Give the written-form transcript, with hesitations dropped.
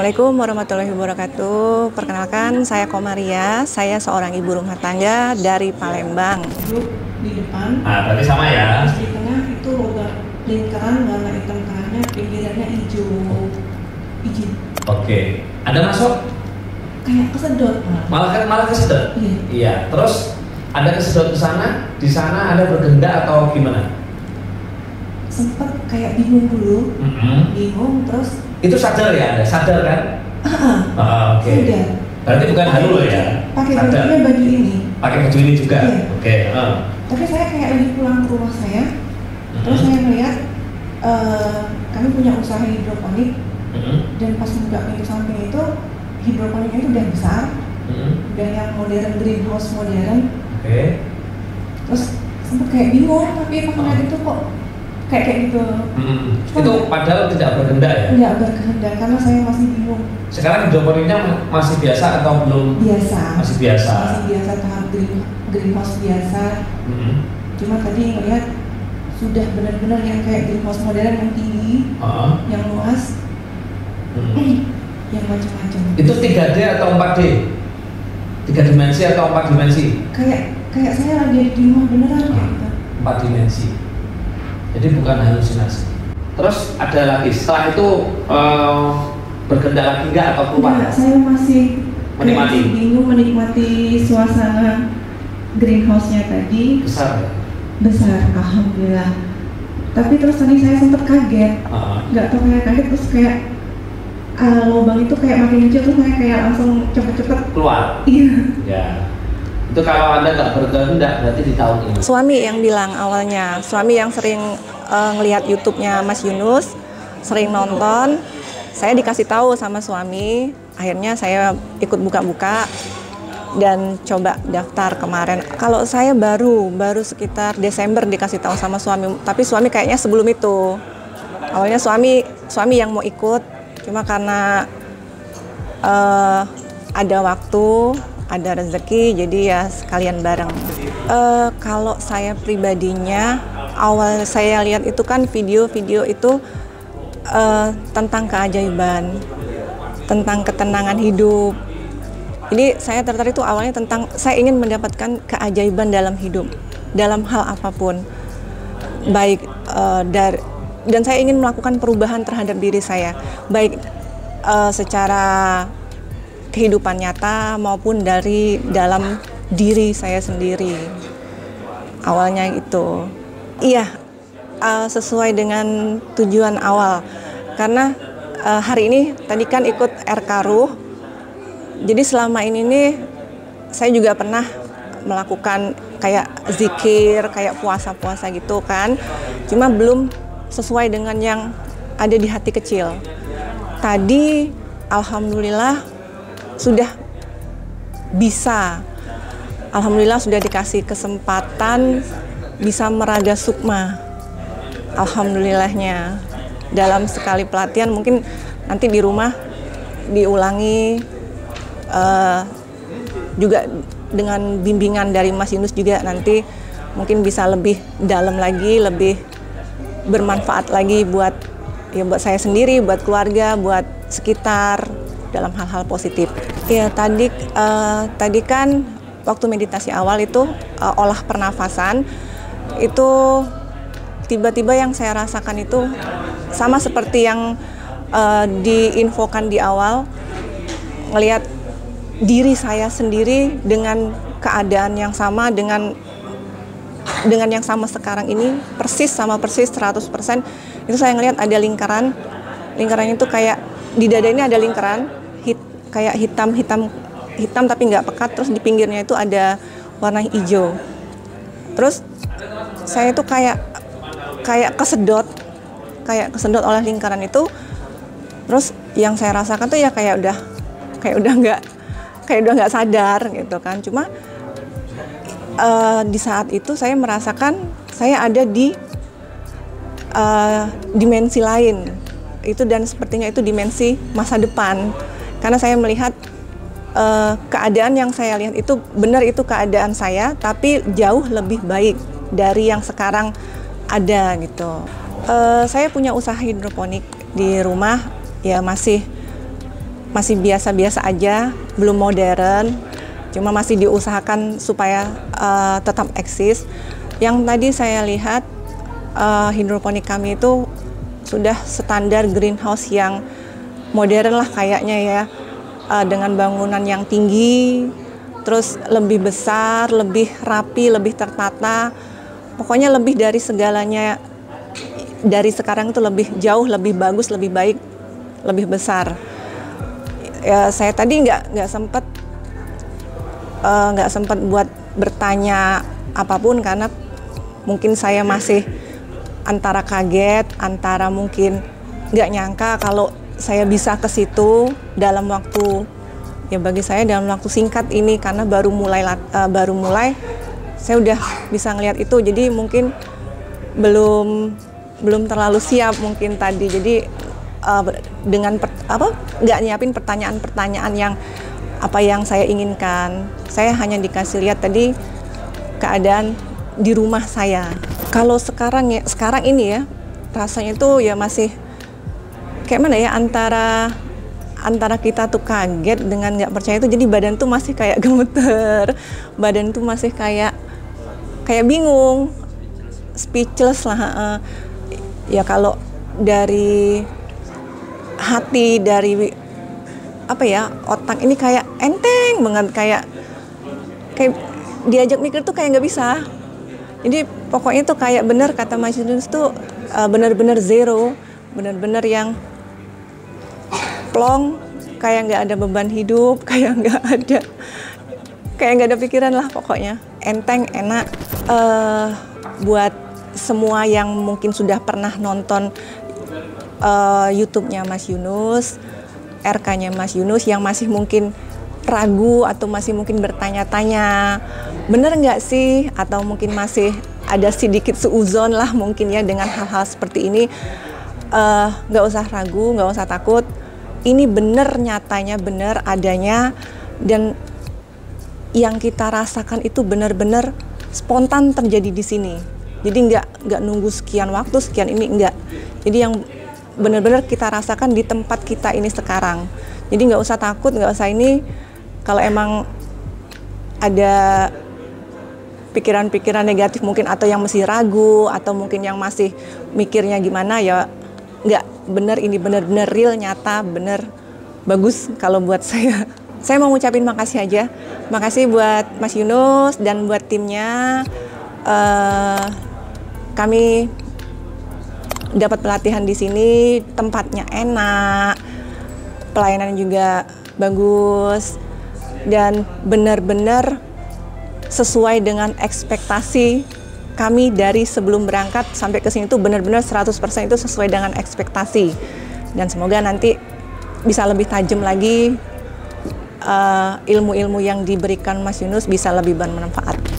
Assalamualaikum warahmatullahi wabarakatuh. Perkenalkan, saya Komaria. Saya seorang ibu rumah tangga dari Palembang. Di depan. Berarti sama ya. Di tengah itu lubang lingkaran warna hitam tengahnya, pinggirannya hijau. Oke. Ada masuk? Kayak kesedot. Malah kesedot. Iya. Iya. Terus ada kesedot ke sana. Di sana ada bergenda atau gimana? Sempet kayak bingung dulu. Bingung terus. Itu sadar ya? Anda sadar kan? Oke. Sadar. Berarti bukan halu ya? Pakai bajunya baju ini. Pakai baju ini juga? Iya. Oke. Tapi saya kayak lagi pulang ke rumah saya. Terus saya melihat kami punya usaha hidroponik. Dan pas buka pintu samping itu hidroponiknya itu udah besar. Udah yang modern, greenhouse modern. Oke. Terus sempat kayak bingung, tapi pas ngeliat itu kok kayak gitu. Itu padahal tidak bergenda ya? Tidak bergenda karena saya masih bingung. Sekarang hidroponiknya masih biasa atau belum? Biasa. Masih biasa. Masih biasa, tahap greenhouse biasa. Cuma tadi ngeliat sudah benar-benar yang kayak greenhouse modern yang tinggi, yang luas, yang macam-macam. Itu 3D atau 4D? 3 dimensi atau 4 dimensi? Kayak saya lagi di rumah beneran kayak gitu. 4 dimensi. Jadi bukan halusinasi. Terus ada lagi, setelah itu bergenda lagi nggak atau keluar? Enggak, saya masih bingung menikmati suasana greenhouse-nya tadi. Besar ya? Besar, alhamdulillah. Tapi terus tadi saya sempat kaget. Nggak tahu kayak kaget, terus kayak lubang itu kayak makin kecil, terus saya kayak langsung cepet-cepet keluar. Iya. Ya. Itu kalau Anda nggak bergenda berarti di tahun ini. Suami yang bilang awalnya, suami yang sering ngelihat YouTube-nya Mas Yunus, sering nonton. Saya dikasih tahu sama suami, akhirnya saya ikut buka-buka dan coba daftar kemarin. Kalau saya baru sekitar Desember dikasih tahu sama suami, tapi suami kayaknya sebelum itu. Awalnya suami yang mau ikut, cuma karena ada waktu, ada rezeki, jadi ya sekalian bareng. Kalau saya pribadinya, awal saya lihat itu kan video-video itu tentang keajaiban, tentang ketenangan hidup. Jadi saya tertarik itu awalnya tentang saya ingin mendapatkan keajaiban dalam hidup, dalam hal apapun, baik dan saya ingin melakukan perubahan terhadap diri saya, baik secara kehidupan nyata maupun dari dalam diri saya sendiri. Awalnya itu, iya, sesuai dengan tujuan awal. Karena hari ini tadi kan ikut RK Ruh. Jadi selama ini nih saya juga pernah melakukan kayak zikir, kayak puasa-puasa gitu kan. Cuma belum sesuai dengan yang ada di hati kecil. Tadi alhamdulillah sudah bisa, alhamdulillah sudah dikasih kesempatan bisa meraga sukma, alhamdulillahnya. Dalam sekali pelatihan mungkin nanti di rumah diulangi, juga dengan bimbingan dari Mas Yunus juga nanti mungkin bisa lebih dalam lagi, lebih bermanfaat lagi buat saya sendiri, buat keluarga, buat sekitar, dalam hal-hal positif. Ya tadi kan waktu meditasi awal itu olah pernafasan itu tiba-tiba yang saya rasakan itu sama seperti yang diinfokan di awal, ngelihat diri saya sendiri dengan keadaan yang sama dengan yang sama sekarang ini, persis 100%. Itu saya ngelihat ada lingkaran itu kayak di dada ini ada lingkaran kayak hitam tapi nggak pekat, terus di pinggirnya itu ada warna hijau. Terus saya itu kayak kesedot oleh lingkaran itu. Terus yang saya rasakan tuh ya kayak udah nggak sadar gitu kan. Cuma di saat itu saya merasakan saya ada di dimensi lain itu, dan sepertinya itu dimensi masa depan. Karena saya melihat keadaan yang saya lihat itu benar, itu keadaan saya, tapi jauh lebih baik dari yang sekarang ada gitu. Saya punya usaha hidroponik di rumah, ya masih masih biasa-biasa aja, belum modern, cuma masih diusahakan supaya tetap eksis. Yang tadi saya lihat hidroponik kami itu sudah standar greenhouse yang modern lah kayaknya ya, dengan bangunan yang tinggi, terus lebih besar, lebih rapi, lebih tertata, pokoknya lebih dari segalanya. Dari sekarang itu lebih jauh, lebih bagus, lebih baik, lebih besar. Ya, saya tadi nggak sempat buat bertanya apapun karena mungkin saya masih antara kaget, antara mungkin nggak nyangka kalau saya bisa ke situ dalam waktu, ya bagi saya dalam waktu singkat ini, karena baru mulai saya udah bisa ngelihat itu. Jadi mungkin belum terlalu siap mungkin tadi. Jadi dengan nggak nyiapin pertanyaan-pertanyaan yang apa yang saya inginkan. Saya hanya dikasih lihat tadi keadaan di rumah saya. Kalau sekarang ini ya rasanya tuh ya masih kayak mana ya, antara kita tuh kaget dengan nggak percaya itu. Jadi badan tuh masih kayak gemeter, badan tuh masih kayak bingung, speechless lah. Ya kalau dari hati, dari apa ya, otak ini kayak enteng banget, kayak diajak mikir tuh kayak nggak bisa. Jadi pokoknya tuh kayak bener kata Mas Yunus tuh bener-bener zero, bener-bener yang plong, kayak nggak ada beban hidup, kayak nggak ada pikiran lah pokoknya. Enteng, enak. Buat semua yang mungkin sudah pernah nonton YouTube-nya Mas Yunus, RK-nya Mas Yunus, yang masih mungkin ragu atau masih mungkin bertanya-tanya bener nggak sih, atau mungkin masih ada sedikit seuzon lah mungkin ya dengan hal-hal seperti ini, nggak usah ragu, nggak usah takut. Ini bener, nyatanya bener adanya, dan yang kita rasakan itu benar-benar spontan terjadi di sini. Jadi nggak nunggu sekian waktu, sekian ini, enggak. Jadi yang benar-benar kita rasakan di tempat kita ini sekarang. Jadi nggak usah takut, nggak usah ini. Kalau emang ada pikiran-pikiran negatif mungkin, atau yang masih ragu, atau mungkin yang masih mikirnya gimana, ya nggak, bener, ini bener-bener real, nyata, bener, bagus kalau buat saya. Saya mau ngucapin makasih aja. Makasih buat Mas Yunus dan buat timnya. Kami dapat pelatihan di sini, tempatnya enak, pelayanan juga bagus, dan benar-benar sesuai dengan ekspektasi kami dari sebelum berangkat sampai ke sini. Itu benar-benar 100% itu sesuai dengan ekspektasi. Dan semoga nanti bisa lebih tajam lagi, ilmu-ilmu yang diberikan Mas Yunus bisa lebih bermanfaat.